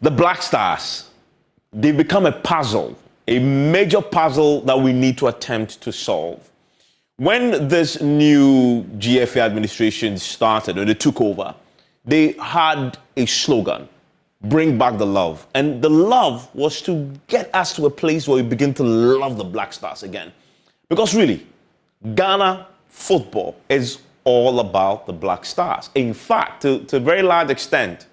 The Black Stars, they've become a puzzle, a major puzzle that we need to attempt to solve. When this new GFA administration started, or they took over, they had a slogan, bring back the love. And the love was to get us to a place where we begin to love the Black Stars again. Because really, Ghana football is all about the Black Stars. In fact, to a very large extent,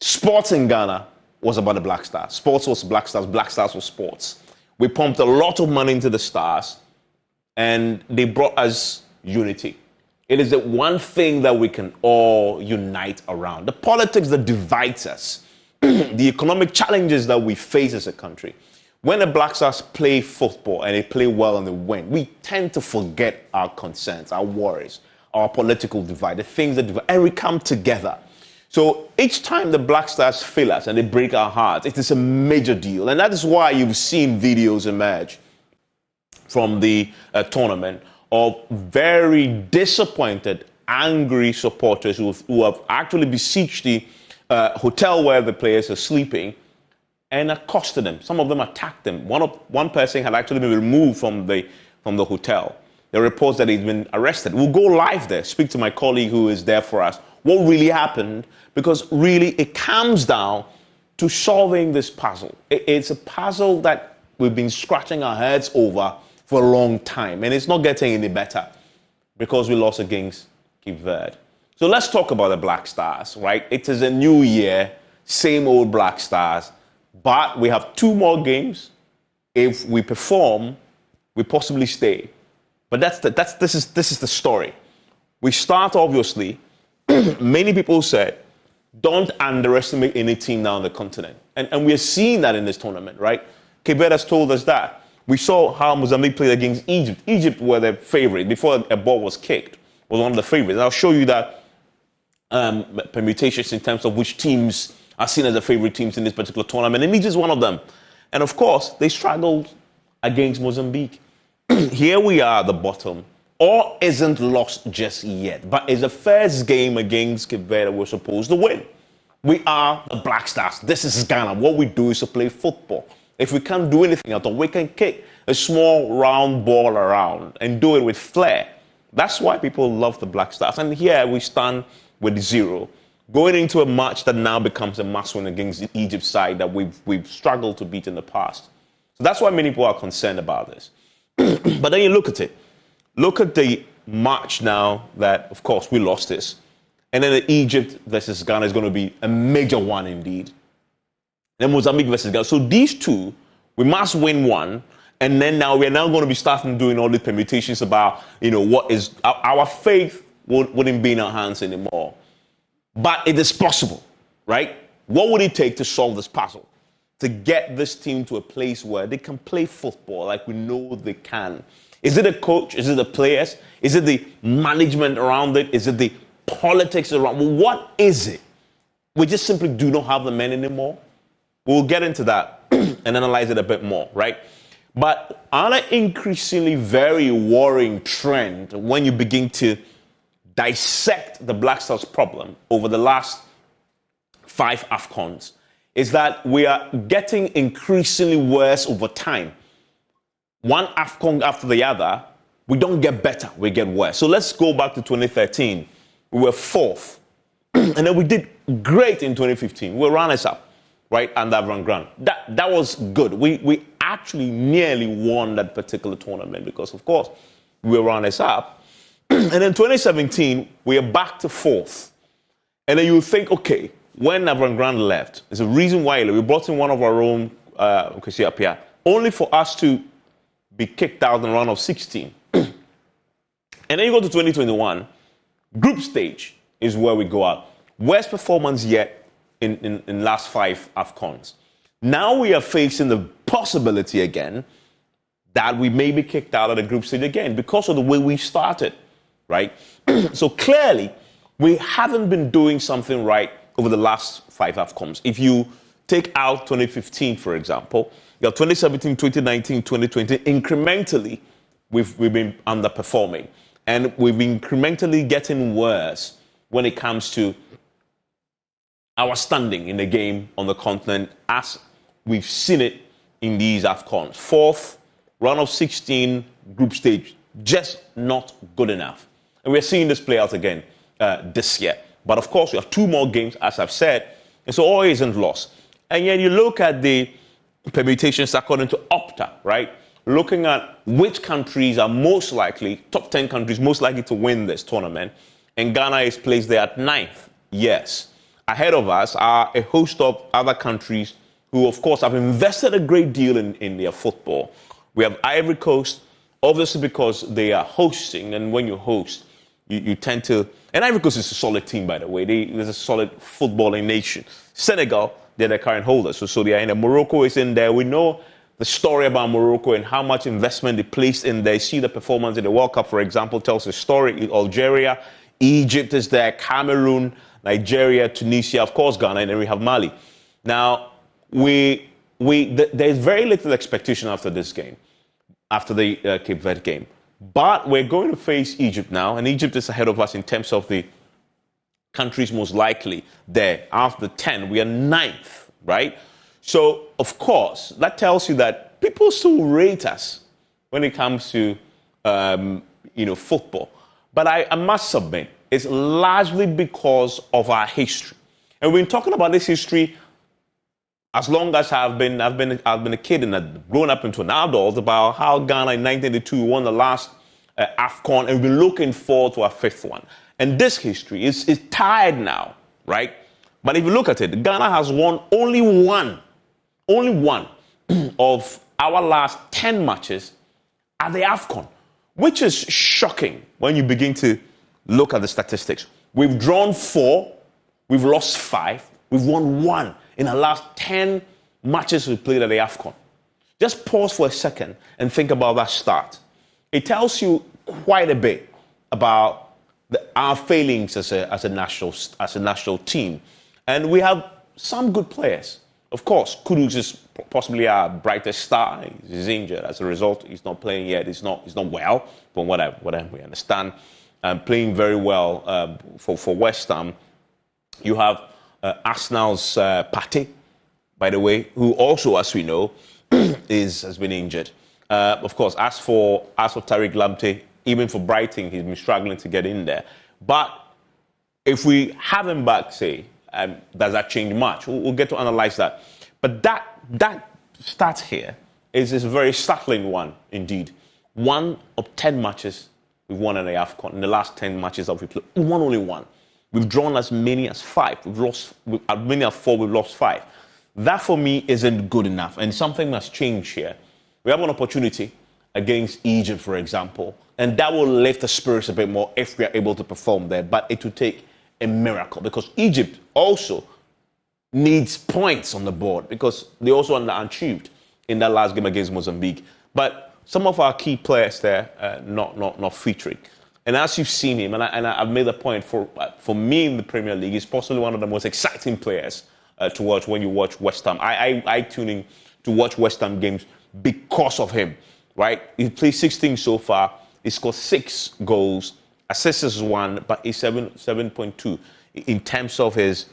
sports in Ghana was about the Black Stars. Sports was Black Stars was sports. We pumped a lot of money into the Stars, and they brought us unity. It is the one thing that we can all unite around. The politics that divides us, the economic challenges that we face as a country. When the Black Stars play football and they play well and they win, we tend to forget our concerns, our worries, our political divide, the things that divide, and we come together. So each time the Black Stars fail us and they break our hearts, it is a major deal. And that is why you've seen videos emerge from the tournament of very disappointed, angry supporters who have actually besieged the hotel where the players are sleeping and accosted them. Some of them attacked them. One person had actually been removed from the hotel. There are reports that he's been arrested. We'll go live there, speak to my colleague who is there for us, what really happened, because really it comes down to solving this puzzle. It's a puzzle that we've been scratching our heads over for a long time, and it's not getting any better because we lost against Cape Verde. So let's talk about the Black Stars, right? It is a new year, same old Black Stars, but we have 2 more games. If we perform, we possibly stay. But this is the story. We start, obviously, many people said, don't underestimate any team now on the continent. And we're seeing that in this tournament, right? Cape Verde has told us that. We saw how Mozambique played against Egypt. Egypt were the favorite. Before a ball was kicked, was one of the favorites. And I'll show you that permutations in terms of which teams are seen as the favorite teams in this particular tournament. And Egypt is one of them. And of course, they struggled against Mozambique. Here we are at the bottom. All isn't lost just yet, but it's the first game against Cape Verde we're supposed to win. We are the Black Stars. This is Ghana. What we do is to play football. If we can't do anything at all, we can kick a small round ball around and do it with flair. That's why people love the Black Stars. And here we stand with 0, going into a match that now becomes a must-win against the Egypt side that we've struggled to beat in the past. So that's why many people are concerned about this. But then you look at it. Look at the match now that, of course, we lost this. And then the Egypt versus Ghana is going to be a major one indeed. Then Mozambique versus Ghana. So these 2, we must win one. And then now we're now going to be starting doing all the permutations about, what is our faith wouldn't be in our hands anymore. But it is possible, right? What would it take to solve this puzzle? To get this team to a place where they can play football like we know they can. Is it a coach? Is it the players? Is it the management around it? Is it the politics around it? What is it? We just simply do not have the men anymore. We'll get into that and analyze it a bit more, right? But another increasingly very worrying trend when you begin to dissect the Black Stars problem over the last 5 AFCONs is that we are getting increasingly worse over time. One AFCON after the other, we don't get better, we get worse. So let's go back to 2013. We were 4th. And then we did great in 2015. We were runners-up, right, under Van Grant. That was good. We actually nearly won that particular tournament because, of course, we were runners-up. And in 2017, we are back to 4th. And then you think, okay, when Van Grant left, there's a reason why we brought in one of our own, okay, see up here, only for us to be kicked out in the round of 16. And then you go to 2021, group stage is where we go out. Worst performance yet in last 5 AFCONs. Now we are facing the possibility again that we may be kicked out of the group stage again because of the way we started, right? So clearly, we haven't been doing something right over the last 5 AFCONs. If you take out 2015, for example, you have 2017, 2019, 2020, incrementally, we've been underperforming. And we've been incrementally getting worse when it comes to our standing in the game on the continent as we've seen it in these AFCONs. Fourth, round of 16, group stage, just not good enough. And we're seeing this play out again this year. But of course, we have 2 more games, as I've said, and so all isn't lost. And yet you look at the permutations according to Opta, right? Looking at which countries are most likely, top 10 countries most likely to win this tournament. And Ghana is placed there at 9th. Yes. Ahead of us are a host of other countries who, of course, have invested a great deal in their football. We have Ivory Coast, obviously because they are hosting. And when you host, you tend to... And Ivory Coast is a solid team, by the way. There's a solid footballing nation. Senegal, they're the current holders. So they are in there. Morocco is in there. We know the story about Morocco and how much investment they placed in there. You see the performance in the World Cup, for example, tells a story. Algeria, Egypt is there, Cameroon, Nigeria, Tunisia, of course, Ghana, and then we have Mali. Now, there's very little expectation after this game, after the Cape Verde game. But we're going to face Egypt now, and Egypt is ahead of us in terms of the countries most likely there. After 10, we are 9th, right? So, of course, that tells you that people still rate us when it comes to, football. But I must submit, it's largely because of our history. And we've been talking about this history as long as I've been a kid and I've grown up into an adult about how Ghana in 1982 won the last AFCON, and we've been looking forward to our 5th one. And this history is tired now, right? But if you look at it, Ghana has won only one of our last 10 matches at the AFCON, which is shocking when you begin to look at the statistics. We've drawn 4, we've lost 5, we've won 1 in the last 10 matches we played at the AFCON. Just pause for a second and think about that start. It tells you quite a bit about our failings as a national team. And we have some good players. Of course, Kudus is possibly our brightest star. He's injured. As a result, he's not playing yet. He's not well, from what we understand. Playing very well for West Ham. You have Arsenal's Partey, by the way, who also, as we know, has been injured. Of course, as for Tariq Lamptey, even for Brighton, he's been struggling to get in there. But if we have him back, say, does that change much? We'll get to analyze that. But that stat here is a very startling one indeed. 1 of 10 matches we've won in the AFCON. In the last 10 matches that we've played, we won only 1. We've drawn as many as 5. We've lost as many as 4. We've lost 5. That for me isn't good enough, and something must change here. We have an opportunity against Egypt, for example, and that will lift the spirits a bit more if we are able to perform there. But it will take a miracle because Egypt also needs points on the board because they also underachieved in that last game against Mozambique. But some of our key players there not featuring. And as you've seen him, and I've made a point for me in the Premier League, he's possibly one of the most exciting players to watch when you watch West Ham. I tune in to watch West Ham games because of him, right? He played 16 so far. He scored 6 goals. Assists is 1, but he's 7.2 in terms of his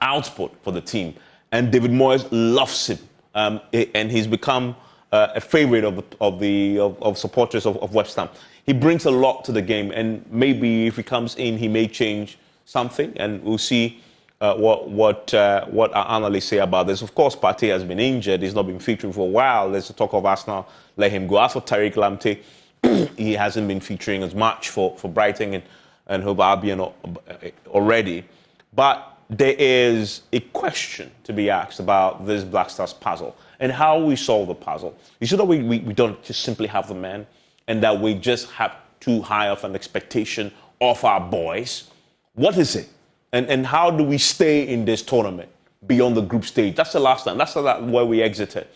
output for the team. And David Moyes loves him, and he's become a favorite of supporters of West Ham. He brings a lot to the game, and maybe if he comes in, he may change something, and we'll see what our analysts say about this. Of course, Partey has been injured; he's not been featuring for a while. There's a talk of Arsenal let him go. As for Tariq Lamptey, he hasn't been featuring as much for Brighton and Hove Albion already. But there is a question to be asked about this Black Stars puzzle and how we solve the puzzle. You see that we don't just simply have the man and that we just have too high of an expectation of our boys. What is it? And how do we stay in this tournament beyond the group stage? That's the last time. That's where we exited.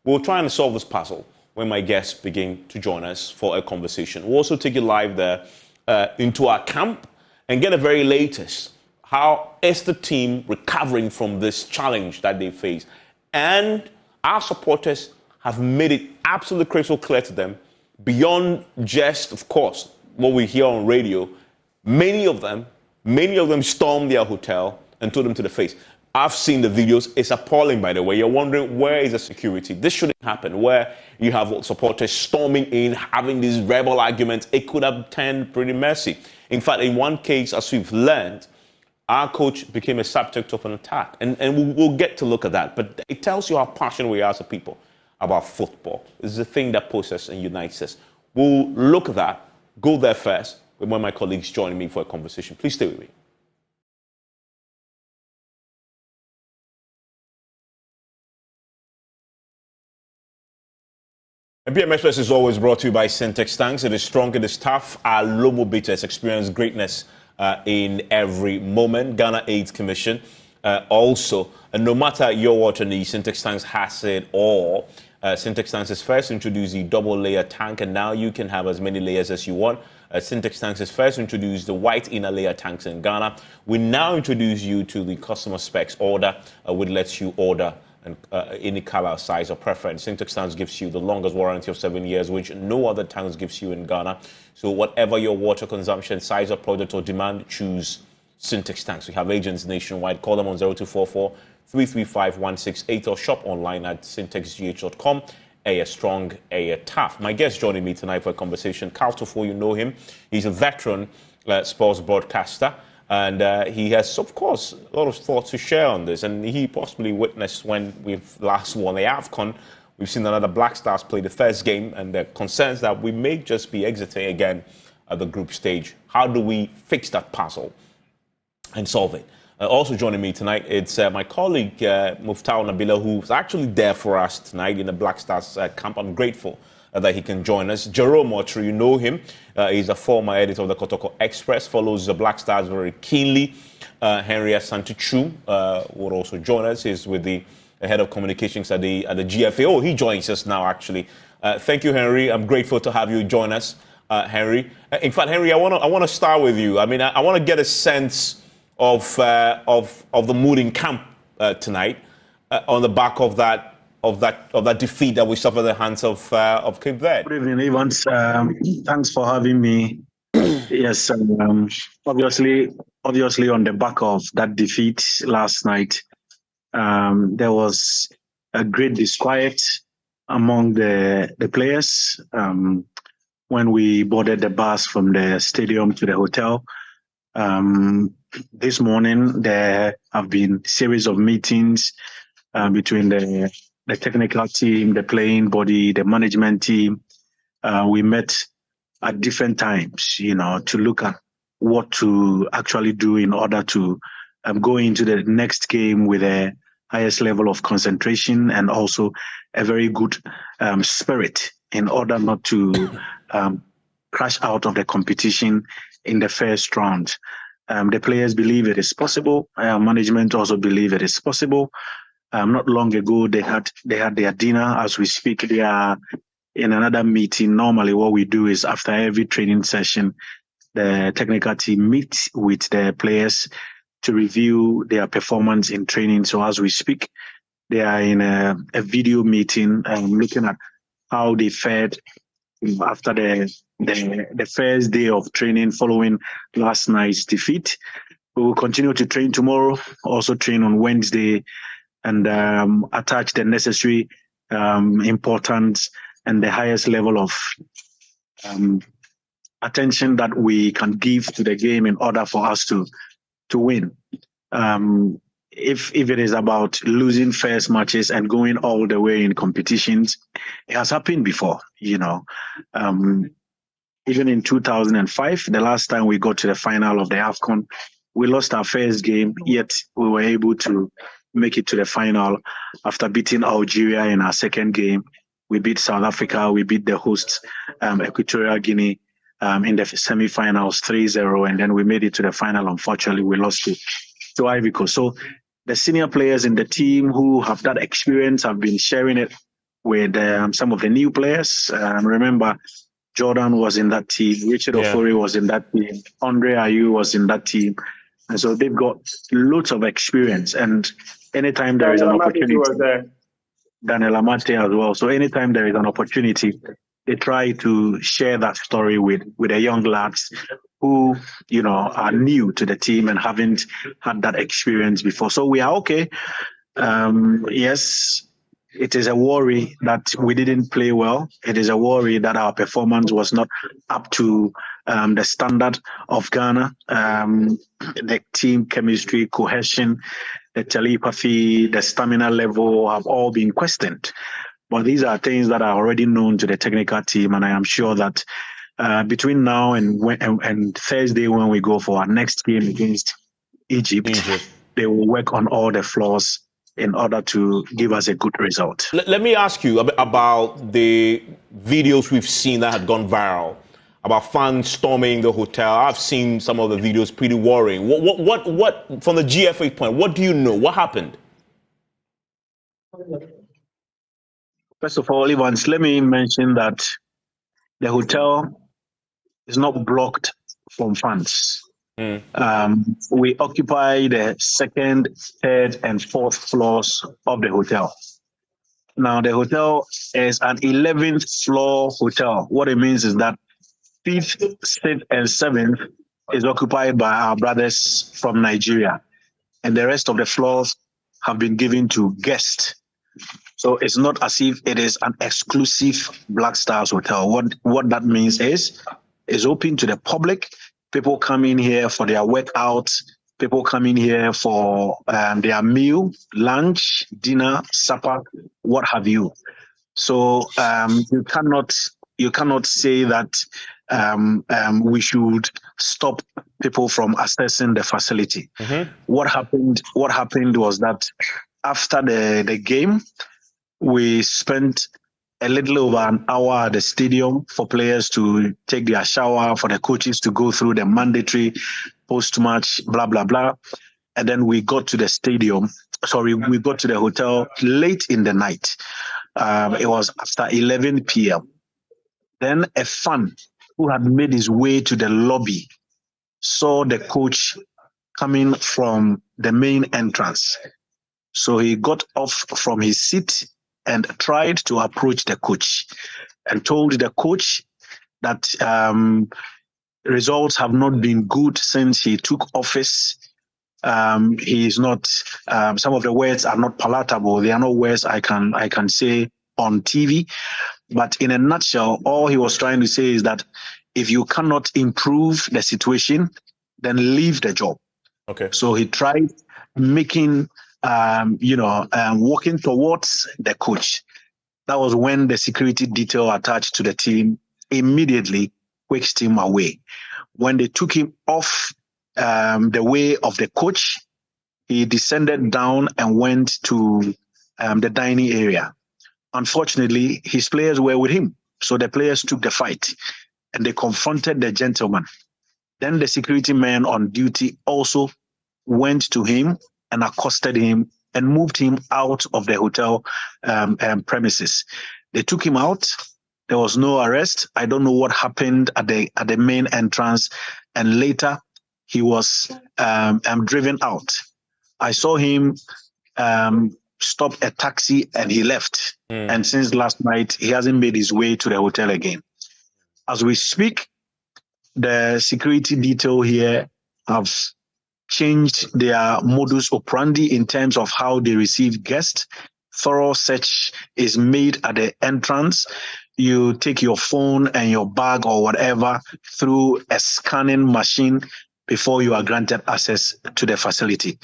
We're trying to solve this puzzle when my guests begin to join us for a conversation. We'll also take you live there into our camp and get the very latest. How is the team recovering from this challenge that they face? And our supporters have made it absolutely crystal clear to them, beyond just, of course, what we hear on radio. Many of them stormed their hotel and told them to the face. I've seen the videos. It's appalling, by the way. You're wondering, where is the security? This shouldn't happen, where you have supporters storming in, having these rebel arguments. It could have turned pretty messy. In fact, in one case, as we've learned, our coach became a subject of an attack. And we'll get to look at that. But it tells you how passionate we are as a people about football. It's the thing that pulls us and unites us. We'll look at that, go there first, with one of my colleagues joining me for a conversation. Please stay with me. And PM Express is always brought to you by Syntex Tanks. It is strong, it is tough. Our Lomo bitters experience greatness in every moment. Ghana AIDS Commission also. And no matter your water needs, Syntex Tanks has it all. Syntex Tanks is first introduced the double-layer tank, and now you can have as many layers as you want. Syntex Tanks is first introduced the white inner layer tanks in Ghana. We now introduce you to the customer specs order, which lets you order and any color, size, or preference. Syntex Tanks gives you the longest warranty of 7 years, which no other tanks gives you in Ghana. So whatever your water consumption, size of product, or demand, choose Syntex Tanks. We have agents nationwide. Call them on 0244 335 168 or shop online at syntexgh.com. A strong, a tough. My guest joining me tonight for a conversation, Carl Tufo, you know him. He's a veteran sports broadcaster. And he has, of course, a lot of thoughts to share on this. And he possibly witnessed when we've last won the AFCON. We've seen another Black Stars play the first game, and the concerns that we may just be exiting again at the group stage. How do we fix that puzzle and solve it? Also joining me tonight, it's my colleague, Muftau Nabila, who's actually there for us tonight in the Black Stars camp. I'm grateful that he can join us. Jerome Otri, you know him. He's a former editor of the Kotoko Express, follows the Black Stars very keenly. Henry Asantuchu will also join us. He's with the head of communications at the GFA. Oh, he joins us now, actually. Thank you, Henry. I'm grateful to have you join us, Henry. In fact, Henry, I want to start with you. I mean, I want to get a sense of the mood in camp tonight on the back of that defeat that we suffered at the hands of Cape Verde. Good evening, Evans. Thanks for having me. Yes, obviously on the back of that defeat last night, there was a great disquiet among the players when we boarded the bus from the stadium to the hotel. This morning, there have been a series of meetings between the technical team, the playing body, the management team. We met at different times, to look at what to actually do in order to go into the next game with a highest level of concentration and also a very good spirit in order not to crash out of the competition in the first round. The players believe it is possible. Management also believe it is possible. Not long ago, they had their dinner. As we speak, they are in another meeting. Normally, what we do is after every training session, the technical team meets with the players to review their performance in training. So as we speak, they are in a video meeting looking at how they fared after the first day of training following last night's defeat. We will continue to train tomorrow, also train on Wednesday, and attach the necessary importance and the highest level of attention that we can give to the game in order for us to win. If it is about losing first matches and going all the way in competitions, it has happened before, Even in 2005, the last time we got to the final of the AFCON, we lost our first game, yet we were able to make it to the final after beating Algeria in our second game. We beat South Africa, we beat the hosts, Equatorial Guinea, in the semi-finals 3-0, and then we made it to the final. Unfortunately, we lost to Ivory Coast. So the senior players in the team who have that experience have been sharing it with some of the new players. Remember, Jordan was in that team, Richard Ofori was in that team, Andre Ayew was in that team. And so they've got loads of experience. And anytime there is an opportunity, Daniel Amate as well. So anytime there is an opportunity, they try to share that story with the young lads who, are new to the team and haven't had that experience before. So we are okay. Yes, it is a worry that we didn't play well. It is a worry that our performance was not up to the standard of Ghana. The team chemistry, cohesion, the telepathy, the stamina level have all been questioned. But these are things that are already known to the technical team, and I am sure that between now and Thursday, when we go for our next game against Egypt, they will work on all the flaws in order to give us a good result. Let me ask you about the videos we've seen that had gone viral about fans storming the hotel. I've seen some of the videos, pretty worrying. What from the GFA point, what do you know? What happened? First of all, Evans, let me mention that the hotel is not blocked from fans. We occupy the second, third, and fourth floors of the hotel. Now, the hotel is an 11th floor hotel. What it means is that 5th, 6th, and 7th is occupied by our brothers from Nigeria, and the rest of the floors have been given to guests. So it's not as if it is an exclusive Black Stars hotel. What that means is it's open to the public. People come in here for their workouts. People come in here for their meal, lunch, dinner, supper, what have you. So you cannot say that we should stop people from accessing the facility. Mm-hmm. What happened was that after the game, we spent a little over an hour at the stadium for players to take their shower, for the coaches to go through the mandatory post-match, blah, blah, blah. And then we got to the we got to the hotel late in the night. It was after 11 p.m. Then a fan who had made his way to the lobby saw the coach coming from the main entrance. So he got off from his seat and tried to approach the coach and told the coach that results have not been good since he took office. He is not, some of the words are not palatable. They are not words I can say on TV. But in a nutshell, all he was trying to say is that if you cannot improve the situation, then leave the job. Okay. So he tried making walking towards the coach. That was when the security detail attached to the team immediately whisked him away. When they took him off the way of the coach, he descended down and went to the dining area. Unfortunately, his players were with him. So the players took the fight and they confronted the gentleman. Then the security man on duty also went to him and accosted him and moved him out of the hotel premises. They took him out. There was no arrest. I don't know what happened at the main entrance. And later, he was driven out. I saw him stop a taxi and he left. And since last night, he hasn't made his way to the hotel again. As we speak, the security detail here have changed their modus operandi in terms of how they receive guests. Thorough search is made at the entrance. You take your phone and your bag or whatever through a scanning machine before you are granted access to the facility.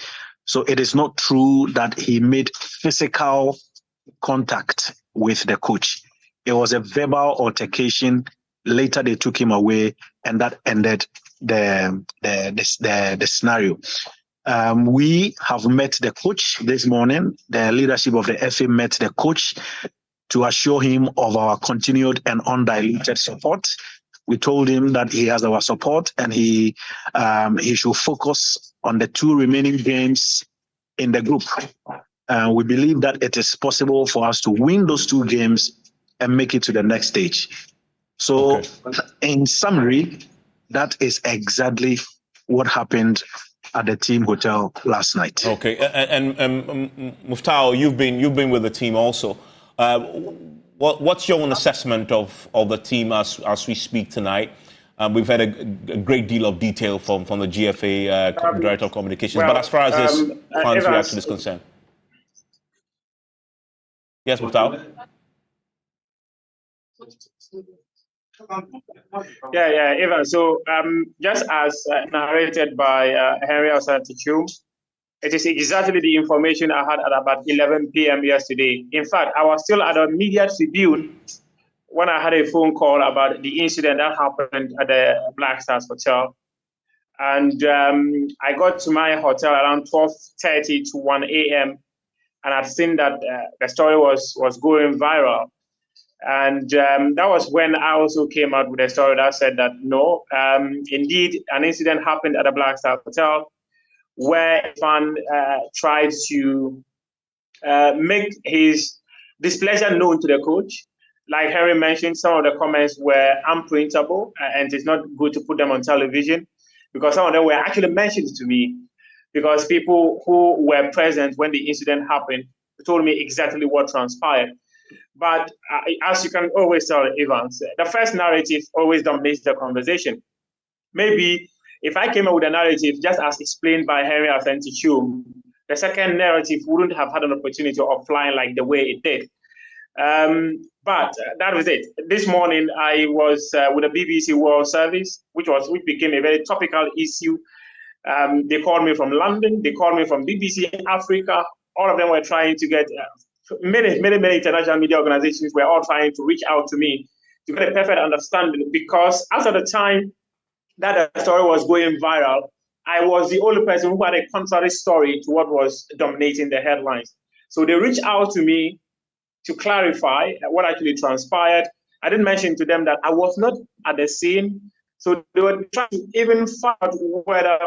So it is not true that he made physical contact with the coach. It was a verbal altercation. Later, they took him away, and that ended the scenario. We have met the coach this morning. The leadership of the FA met the coach to assure him of our continued and undiluted support. We told him that he has our support and he should focus on the 2 remaining games in the group. We believe that it is possible for us to win those 2 games and make it to the next stage. So, in summary, that is exactly what happened at the team hotel last night. Okay, and Muftao, you've been with the team also. What's your own assessment of the team as we speak tonight? We've had a great deal of detail from the GFA Director of Communications, but as far as this fans' reaction is concerned. Yes, Mustafa? Yeah, Evan. So, just as narrated by Henry Osatichu, it is exactly the information I had at about 11 p.m. yesterday. In fact, I was still at a media tribune when I had a phone call about the incident that happened at the Black Stars Hotel. And I got to my hotel around 12:30 to 1 a.m. and I'd seen that the story was going viral. And that was when I also came out with a story that said that no, indeed, an incident happened at the Black Stars Hotel where a fan tried to make his displeasure known to the coach. Like Henry mentioned, some of the comments were unprintable, and it's not good to put them on television because some of them were actually mentioned to me because people who were present when the incident happened told me exactly what transpired. But as you can always tell, Evans, the first narrative always dominates the conversation. Maybe if I came up with a narrative just as explained by Henry Asentichum, the second narrative wouldn't have had an opportunity of flying like the way it did. But that was it. This morning I was with the BBC World Service, which became a very topical issue. They called me from London. They called me from BBC Africa. All of them were trying to get many international media organizations were all trying to reach out to me to get a perfect understanding because as at the time that the story was going viral, I was the only person who had a contrary story to what was dominating the headlines. So they reached out to me to clarify what actually transpired. I didn't mention to them that I was not at the scene. So they were trying to even find out whether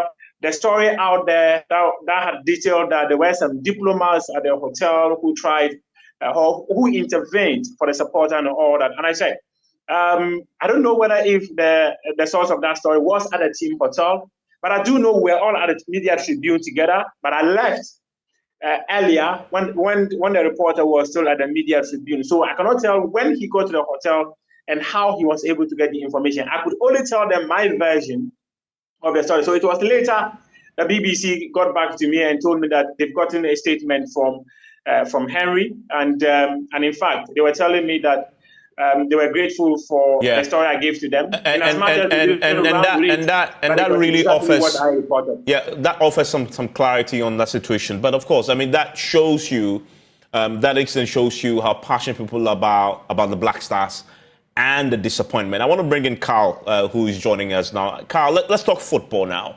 the story out there that had detailed that there were some diplomats at the hotel who tried or who intervened for the supporter and all that. And I said, I don't know whether if the source of that story was at the team hotel, but I do know we're all at the media tribune together. But I left earlier when the reporter was still at the media tribune. So I cannot tell when he got to the hotel and how he was able to get the information. I could only tell them my version of the story. So it was later the BBC got back to me and told me that they've gotten a statement from Henry, and in fact they were telling me that they were grateful for the story I gave to them. And that really offers that offers some clarity on that situation. But of course, I mean that shows you that incident shows you how passionate people are about the Black Stars and the disappointment. I want to bring in Carl, who is joining us now. Carl, let's talk football now.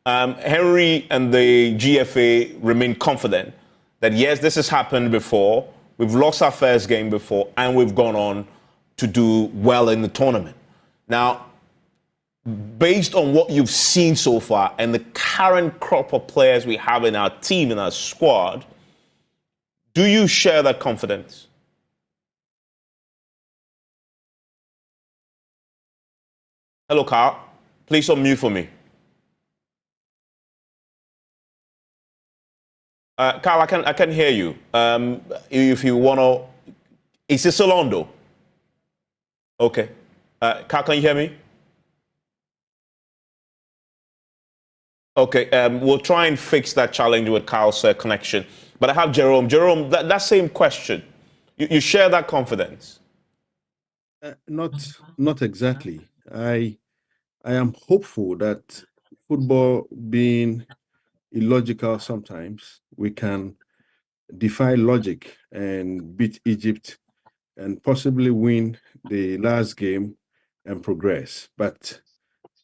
Henry and the GFA remain confident that yes, this has happened before. We've lost our first game before, and we've gone on to do well in the tournament. Now, based on what you've seen so far and the current crop of players we have in our team, in our squad, do you share that confidence? Hello, Carl. Please unmute for me. Carl, I can hear you. If you want to... Is it Solondo? Okay. Carl, can you hear me? Okay, we'll try and fix that challenge with Carl's connection. But I have Jerome. Jerome, that same question. You share that confidence? Not exactly. I am hopeful that football being illogical sometimes, we can defy logic and beat Egypt and possibly win the last game and progress. But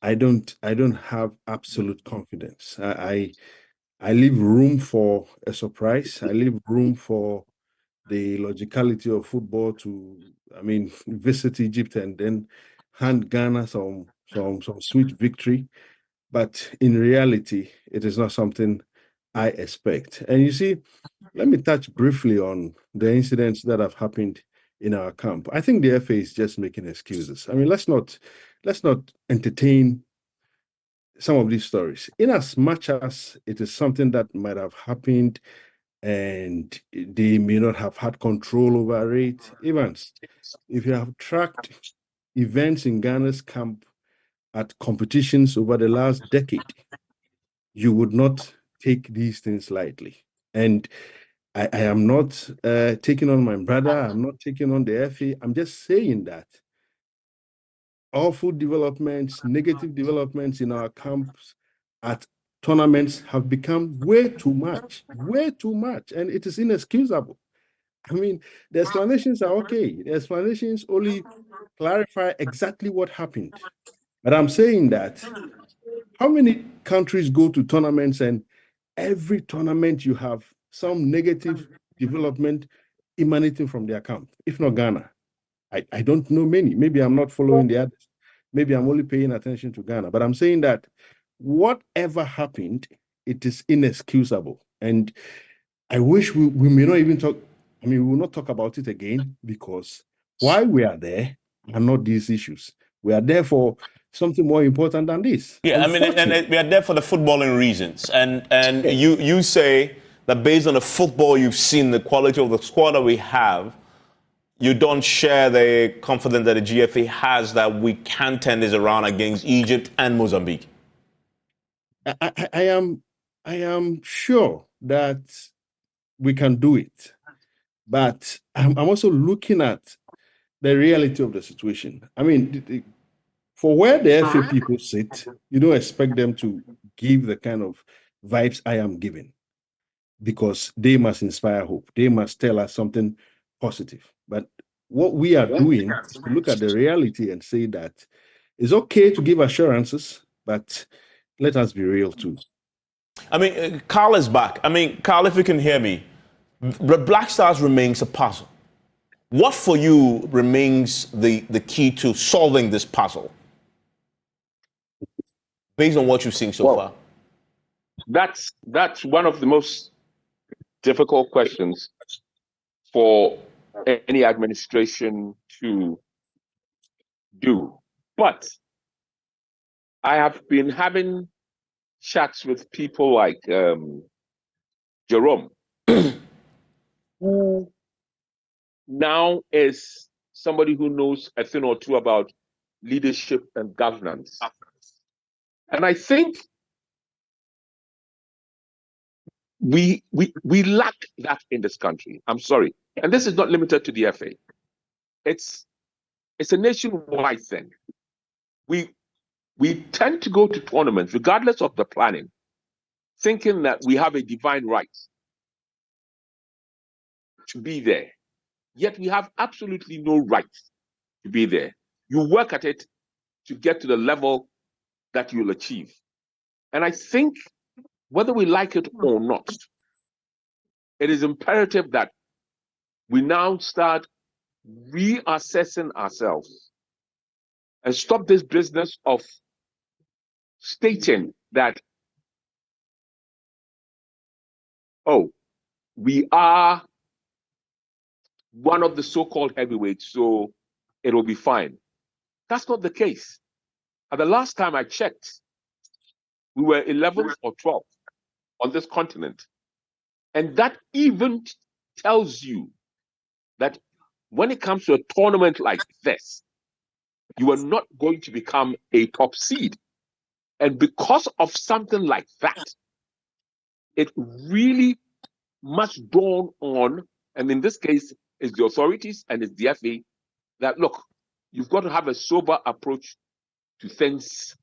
I don't have absolute confidence. I leave room for a surprise. I leave room for the logicality of football to, visit Egypt and then hand Ghana some sweet victory. But in reality, it is not something I expect. And you see, let me touch briefly on the incidents that have happened in our camp. I think the FA is just making excuses. I mean, let's not entertain some of these stories. In as much as it is something that might have happened and they may not have had control over it. Evans, if you have tracked events in Ghana's camp at competitions over the last decade, you would not take these things lightly. And I am not taking on my brother. I'm not taking on the FA. I'm just saying that awful developments, negative developments in our camps at tournaments have become way too much, and it is inexcusable. I mean, the explanations are okay. The explanations only clarify exactly what happened. But I'm saying that how many countries go to tournaments and every tournament you have some negative development emanating from their camp, if not Ghana? I don't know many. Maybe I'm not following the others. Maybe I'm only paying attention to Ghana. But I'm saying that whatever happened, it is inexcusable. And I wish we may not even talk. I mean, we will not talk about it again, because why we are there are not these issues. We are there for something more important than this. Yeah, I mean, and we are there for the footballing reasons. And you say that based on the football you've seen, the quality of the squad that we have, you don't share the confidence that the GFA has that we can turn this around against Egypt and Mozambique. I am sure that we can do it, but I'm also looking at the reality of the situation. I mean, for where the FA people sit, you don't expect them to give the kind of vibes I am giving, because they must inspire hope. They must tell us something positive. But what we are doing is to look at the reality and say that it's okay to give assurances, but let us be real too. I mean, Carl is back. I mean, Carl, if you can hear me, the Black Stars remains a puzzle. What for you remains the key to solving this puzzle, based on what you've seen so far? That's one of the most difficult questions for any administration to do. But I have been having chats with people like Jerome, who now is somebody who knows a thing or two about leadership and governance. And I think we lack that in this country. I'm sorry. And this is not limited to the FA. It's a nationwide thing. We tend to go to tournaments, regardless of the planning, thinking that we have a divine right to be there. Yet we have absolutely no right to be there. You work at it to get to the level that you'll achieve. And I think whether we like it or not, it is imperative that we now start reassessing ourselves and stop this business of stating that, oh, we are one of the so-called heavyweights, so it will be fine. That's not the case. At the last time I checked, we were 11th or 12th on this continent. And that even tells you that when it comes to a tournament like this, you are not going to become a top seed. And because of something like that, it really must dawn on, and in this case, it's the authorities and it's the FA, that look, you've got to have a sober approach to things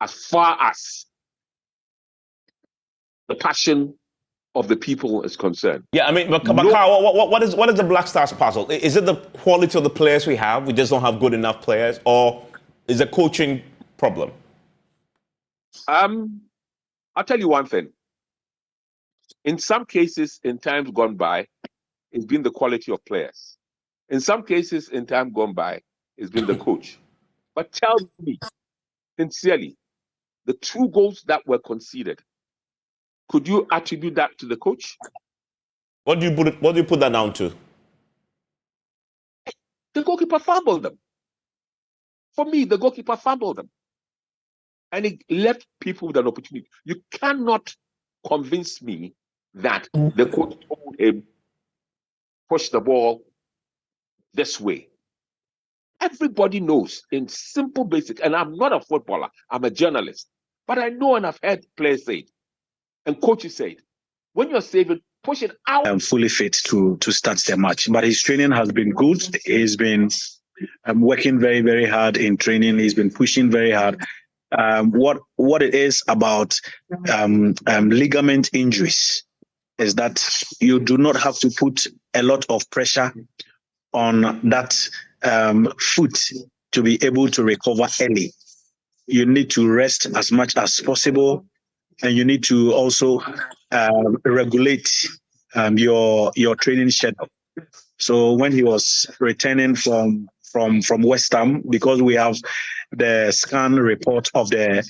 as far as the passion of the people is concerned. Yeah, I mean, but Carl, what is the Black Stars puzzle? Is it the quality of the players we have? We just don't have good enough players, or is it a coaching problem? I'll tell you one thing. In some cases, in times gone by, it's been the quality of players. In some cases, in time gone by, it's been the coach. But tell me, sincerely, the 2 goals that were conceded, could you attribute that to the coach? What do you put that down to? The goalkeeper fumbled them. For me, the goalkeeper fumbled them. And it left people with an opportunity. You cannot convince me that the coach told him, push the ball this way. Everybody knows in simple basic, and I'm not a footballer, I'm a journalist, but I know and I've heard players say it, and coaches say it. When you're saving, push it out. I'm fully fit to start the match, but his training has been good. He's been working very, very hard in training. He's been pushing very hard. What it is about ligament injuries is that you do not have to put a lot of pressure on that foot to be able to recover early. You need to rest as much as possible, and you need to also regulate your training schedule. So when he was returning from West Ham, because we have the scan report of the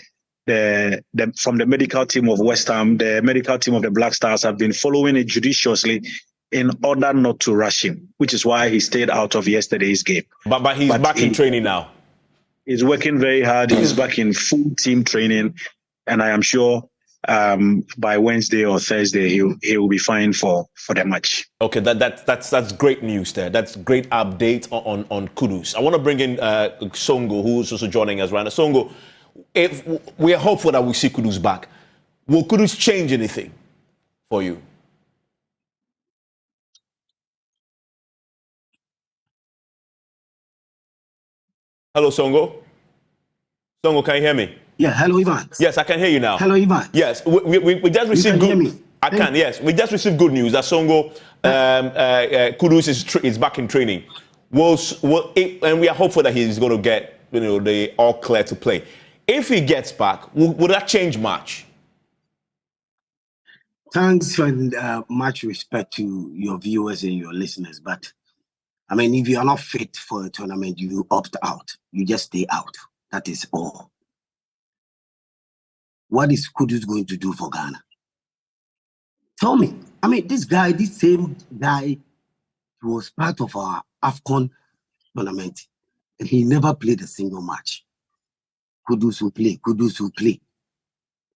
from the medical team of West Ham, the medical team of the Black Stars have been following it judiciously in order not to rush him, which is why he stayed out of yesterday's game. But he's back in training now. He's working very hard. He's back in full team training, and I am sure by Wednesday or Thursday he will be fine for the match. Okay, that's great news there. That's great update on Kudus. I want to bring in Songo, who's also joining us right now. Songo, if we are hopeful that we see Kudus back, will Kudus change anything for you? Hello, Songo. Songo, can you hear me? Yeah, hello, Ivan. Yes, I can hear you now. Hello, Ivan. Yes, we just received good. Hear me? I can. Yes, we just received good news that Songo Kudus is back in training. And we are hopeful that he's going to get the all clear to play. If he gets back, will that change much? Thanks and much respect to your viewers and your listeners, but I mean, if you are not fit for a tournament, you opt out. You just stay out. That is all. What is Kudus going to do for Ghana? Tell me. I mean, this same guy, was part of our AFCON tournament, and he never played a single match. Kudus will play.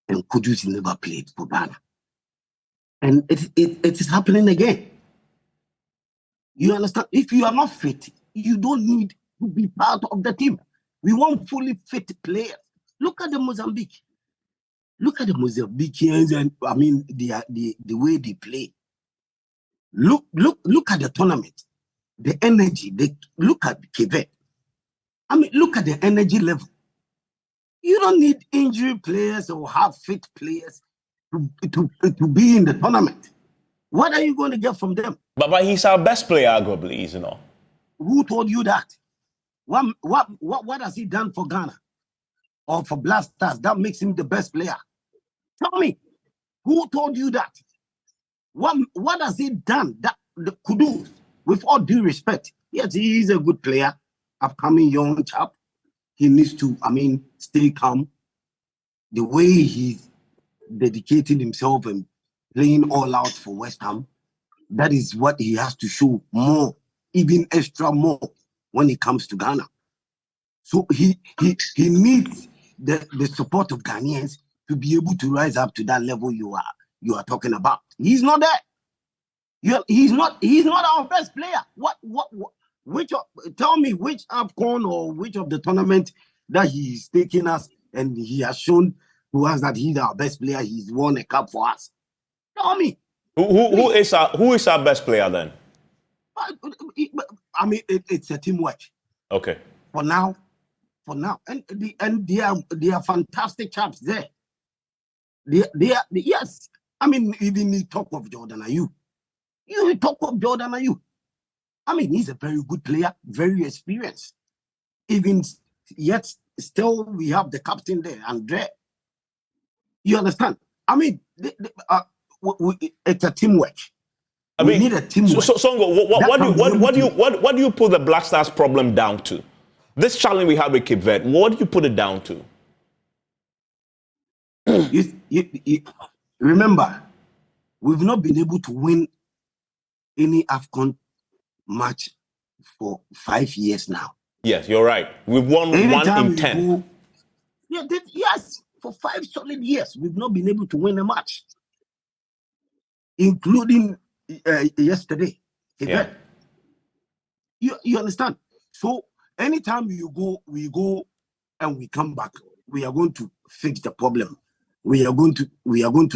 And Kudus never played for Ghana. And it is happening again. You understand? If you are not fit, you don't need to be part of the team. We want fully fit players. Look at the Mozambique. Look at the Mozambiqueans, and I mean the way they play. Look at the tournament, the energy. Look at Quebec. I mean, look at the energy level. You don't need injury players or have fit players to be in the tournament. What are you going to get from them? But he's our best player, arguably, isn't he? Who told you that? What has he done for Ghana or for Black Stars that makes him the best player? Tell me, who told you that? What has he done that the Kudus, with all due respect? Yes, he is a good player, upcoming young chap. He needs to, stay calm. The way he's dedicating himself and playing all out for West Ham, that is what he has to show more, even extra more, when it comes to Ghana. So he needs the support of Ghanaians to be able to rise up to that level you are talking about. He's not there. He's not our best player. Tell me which AFCON or which of the tournament that he's taking us and he has shown to us that he's our best player. He's won a cup for us. Tell me. Who is our best player then? It's a teamwork. Okay. For now, and they are fantastic chaps there. They are yes. Even you talk of Jordan Ayew. You talk of Jordan Ayew. He's a very good player, very experienced. Even yet, still we have the captain there, Andre. You understand? It's a teamwork. We need a teamwork. So Songo, what do you put the Black Stars problem down to? This challenge we have with Cape Verde, what do you put it down to? You remember, we've not been able to win any AFCON match for 5 years now. Yes, you're right. We've won 1 in 10. Yes, for 5 solid years, we've not been able to win a match. including yesterday. Yeah. You understand? So anytime we go and we come back, we are going to fix the problem. We are going to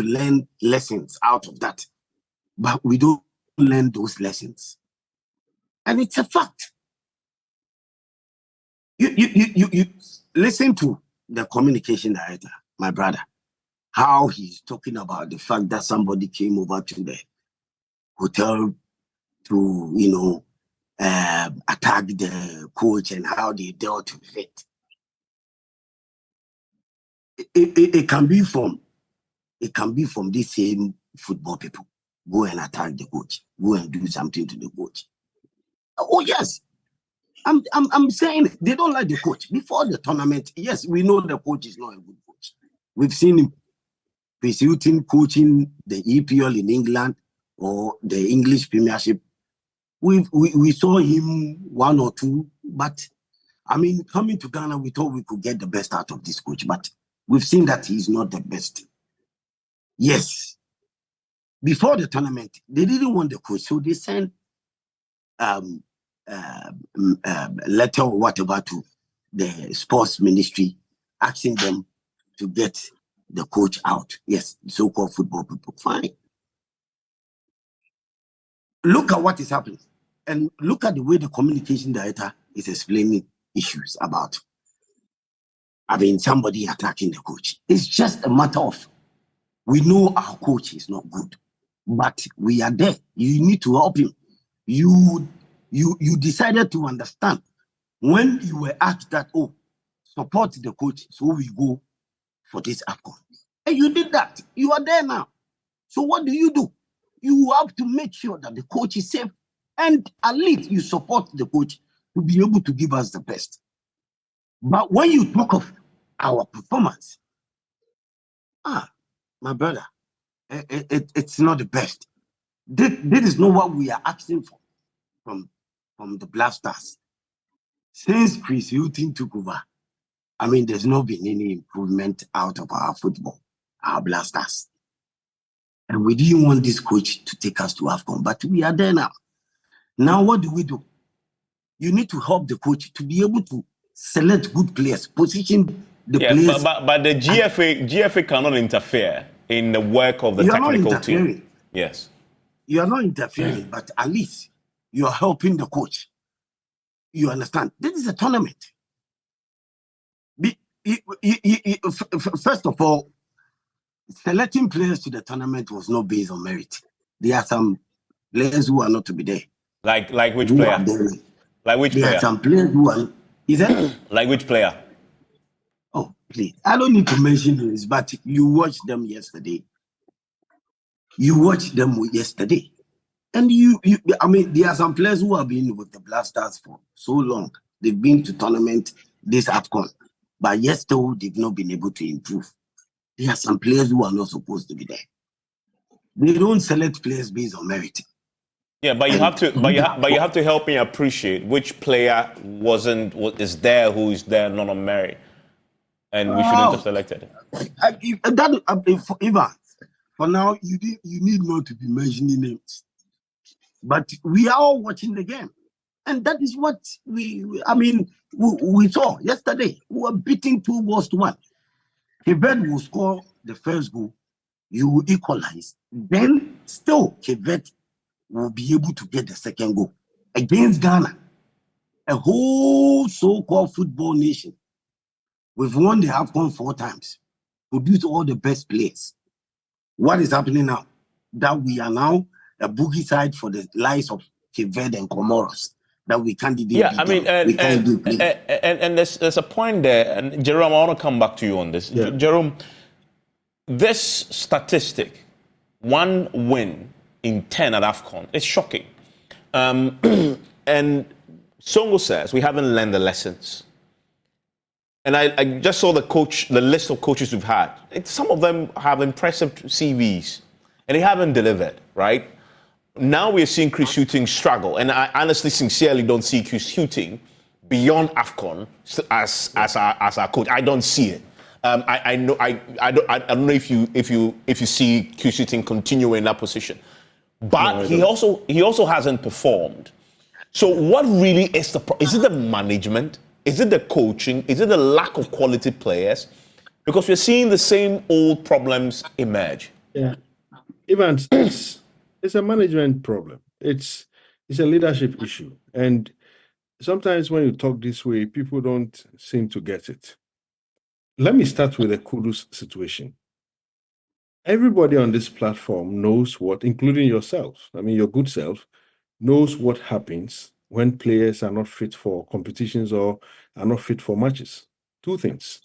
learn lessons out of that. But we don't learn those lessons. And it's a fact. You listen to the communication director, my brother, how he's talking about the fact that somebody came over to the hotel to, attack the coach and how they dealt with it. It can be from these same football people. Go and attack the coach. Go and do something to the coach. Oh yes, I'm saying they don't like the coach. Before the tournament, yes, we know the coach is not a good coach. We've seen him pursuing coaching the EPL in England or the English Premiership. We saw him one or two, but I mean, coming to Ghana, we thought we could get the best out of this coach, but we've seen that he's not the best. Yes. Before the tournament, they didn't want the coach, so they sent letter or whatever to the sports ministry asking them to get the coach out. Yes, so-called football people. Fine. Look at what is happening. And look at the way the communication director is explaining issues about, somebody attacking the coach. It's just a matter of, we know our coach is not good, but we are there. You need to help him. You decided to understand when you were asked that, support the coach, so we go for this AFCON. And you did that. You are there now. So what do? You have to make sure that the coach is safe, and at least you support the coach to be able to give us the best. But when you talk of our performance, my brother, it's not the best. This is not what we are asking for from the Blasters. Since Chris Hilton took over, there's not been any improvement out of our football, our Blasters. And we didn't want this coach to take us to AFCON, but we are there now. Now, what do? You need to help the coach to be able to select good players, position the players. But the GFA cannot interfere in the work of the technical team. Yes. You are not interfering, but at least you are helping the coach. You understand? This is a tournament. First of all, selecting players to the tournament was not based on merit. There are some players who are not to be there. Like which player? Like which player? There are some players who are. Is that? Like which player? Oh, please. I don't need to mention this, but you watched them yesterday. And there are some players who have been with the Blasters for so long. They've been to tournament, this AFCON. But yet still, they've not been able to improve. There are some players who are not supposed to be there. They don't select players based on merit. Yeah, but you have to help me appreciate which player is there who is there not on merit, and we shouldn't have selected. Ivan, for now, you need not to be mentioning names, but we are all watching the game, and that is what we saw yesterday. We were beating 2-1. Quebec will score the first goal, you will equalize, then still Quebec will be able to get the second goal against Ghana, a whole so-called football nation. We've won the AFCON 4 times, produced all the best players. What is happening now? That we are now a boogie side for the likes of Cape Verde and Comoros. That we can't do. And there's a point there, and Jerome, I want to come back to you on this. Yeah. Jerome, this statistic, 1 win in 10 at AFCON, is shocking. And Songo says we haven't learned the lessons. And I just saw the list of coaches we've had. Some of them have impressive CVs, and they haven't delivered, right? Now we're seeing Chris Hughton struggle, and I honestly, sincerely don't see Chris Hughton beyond AFCON as our coach. I don't see it. I don't know if you see Chris Hughton continuing in that position. but he also hasn't performed. So what really is is it the management? Is it the coaching? Is it the lack of quality players? Because we're seeing the same old problems emerge. Yeah, Evans, it's a management problem. It's a leadership issue, and sometimes when you talk this way, people don't seem to get it. Let me start with the Kudus situation. Everybody on this platform knows what, including yourself, I mean, your good self, knows what happens when players are not fit for competitions or are not fit for matches. Two things.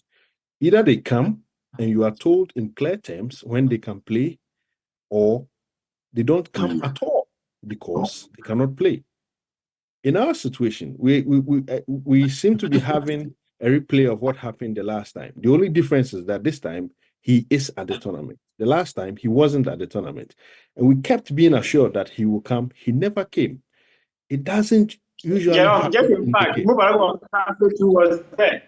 Either they come and you are told in clear terms when they can play, or they don't come at all because they cannot play. In our situation, we seem to be having a replay of what happened the last time. The only difference is that this time he is at the tournament. The last time he wasn't at the tournament. And we kept being assured that he will come. He never came. It doesn't usually happen. Just in fact, Mubarak Wakaso was there.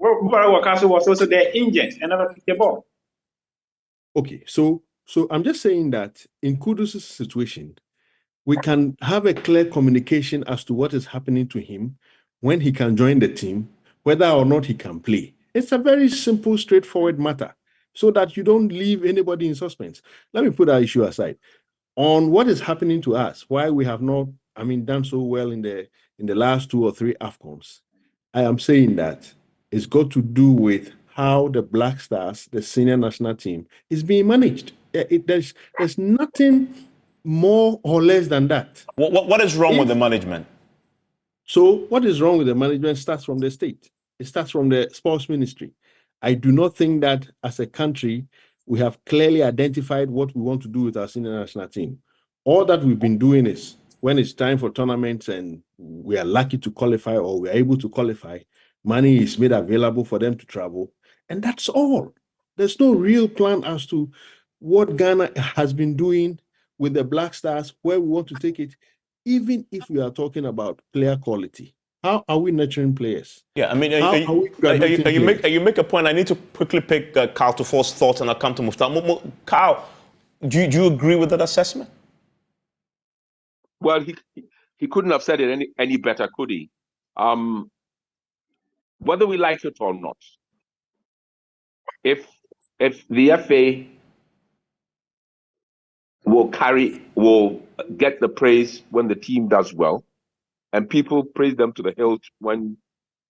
Mubarak Wakaso was also there injured and never picked the ball. Okay, so I'm just saying that in Kudus' situation, we can have a clear communication as to what is happening to him, when he can join the team, whether or not he can play. It's a very simple, straightforward matter, so that you don't leave anybody in suspense. Let me put that issue aside. On what is happening to us, why we have not, done so well in the last 2 or 3 AFCONs, I am saying that it's got to do with how the Black Stars, the senior national team, is being managed. There's nothing more or less than that. What is wrong with the management? So what is wrong with the management starts from the state. It starts from the sports ministry. I do not think that as a country, we have clearly identified what we want to do with our senior national team. All that we've been doing is when it's time for tournaments and we are lucky to qualify or we are able to qualify, money is made available for them to travel. And that's all. There's no real plan as to what Ghana has been doing with the Black Stars, where we want to take it, even if we are talking about player quality. How are we nurturing players? Yeah, you make a point. I need to quickly pick Carl Tufor's thoughts and I'll come to Muftar. Carl, do you agree with that assessment? Well, he couldn't have said it any better, could he? Whether we like it or not, if the FA will get the praise when the team does well, and people praise them to the hilt when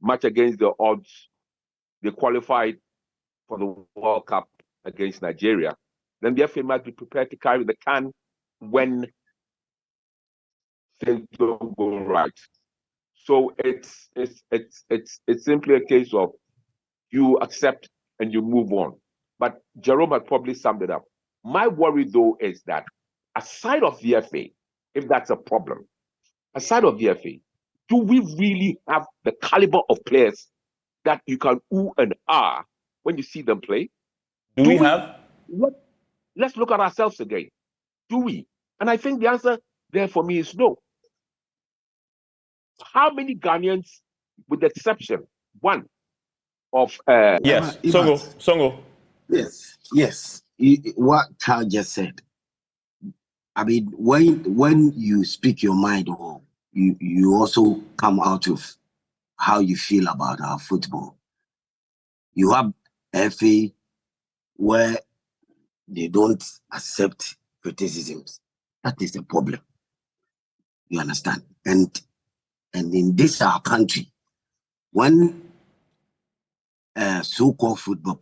much against the odds they qualified for the World Cup against Nigeria, then the FA might be prepared to carry the can when things don't go right. So it's simply a case of you accept and you move on. But Jerome had probably summed it up. My worry, though, is that aside of the FA, if that's a problem, aside of the FA, do we really have the caliber of players that you can ooh and ah when you see them play? Do we have? Let's look at ourselves again. Do we? And I think the answer there for me is no. How many Ghanaians, with the exception, one of... Yes, Songo. Yes. What Carl just said. I mean, when you speak your mind, or you also come out of how you feel about our football. You have FA where they don't accept criticisms. That is the problem. You understand? And in this our country, when so-called football,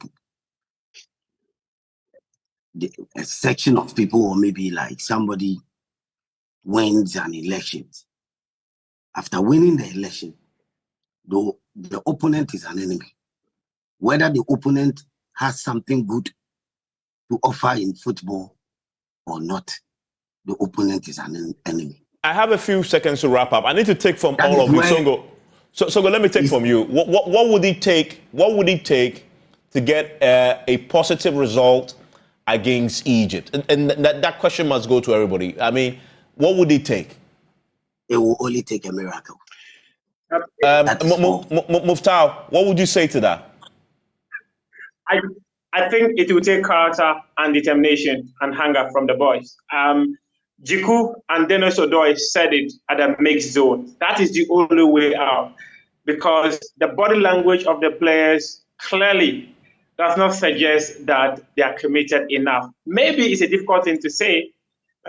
a section of people, or maybe like somebody wins an election, after winning the election, the opponent is an enemy. Whether the opponent has something good to offer in football or not, the opponent is an enemy. I have a few seconds to wrap up. I need to take from all of you. Songo, let me take from you. What would it take? What would it take to get a positive result against Egypt? And that question must go to everybody. I mean, what would it take? It will only take a miracle. Muftar, what would you say to that? I think it will take character and determination and hunger from the boys. Jiku and Dennis Odoi said it at a mixed zone. That is the only way out, because the body language of the players clearly does not suggest that they are committed enough. Maybe it's a difficult thing to say,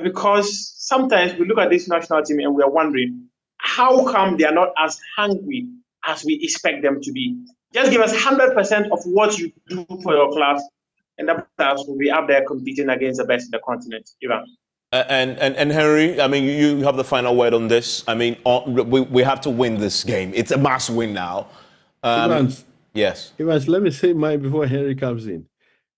because sometimes we look at this national team and we're wondering, how come they are not as hungry as we expect them to be? Just give us 100% of what you do for your clubs, and the players will be up there competing against the best in the continent. Ivan. And Henry, I mean, you have the final word on this. I mean, we have to win this game. It's a must win now. Evans, yes. Evans, let me say mine before Henry comes in.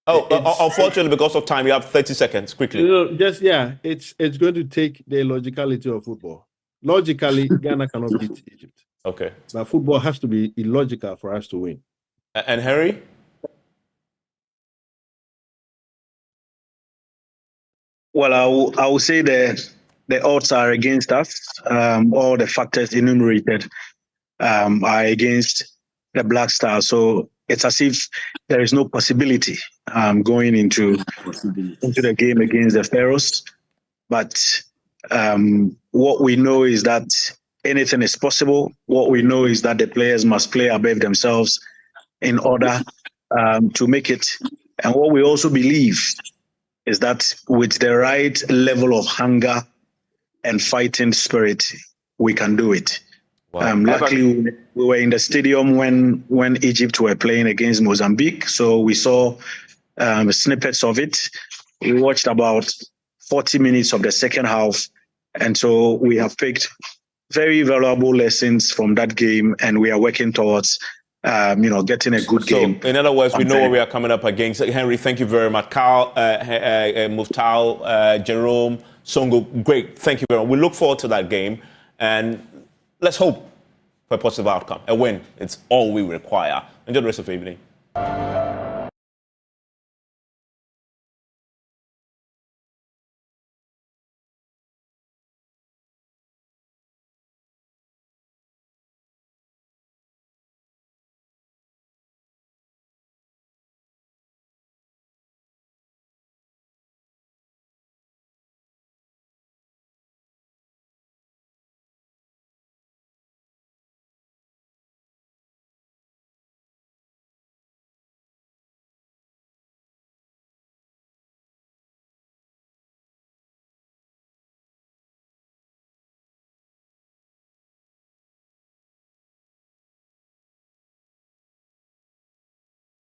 Unfortunately, because of time, you have 30 seconds. Quickly. It's going to take the logicality of football. Logically, Ghana cannot beat Egypt. Okay. But football has to be illogical for us to win. And Henry? Well, I will say the odds are against us. All the factors enumerated are against the Black Stars. So it's as if there is no possibility going into the game against the Pharaohs. But what we know is that anything is possible. What we know is that the players must play above themselves in order to make it. And what we also believe is that with the right level of hunger and fighting spirit, we can do it. Wow. Luckily, we were in the stadium when Egypt were playing against Mozambique, so we saw snippets of it. We watched about 40 minutes of the second half, and so we have picked very valuable lessons from that game, and we are working towards getting a good game. In other words, we know what we are coming up against. Henry, thank you very much. Carl, Muftal, Jerome, Songo, great. Thank you very much. We look forward to that game, and let's hope for a positive outcome. A win, it's all we require. Enjoy the rest of the evening.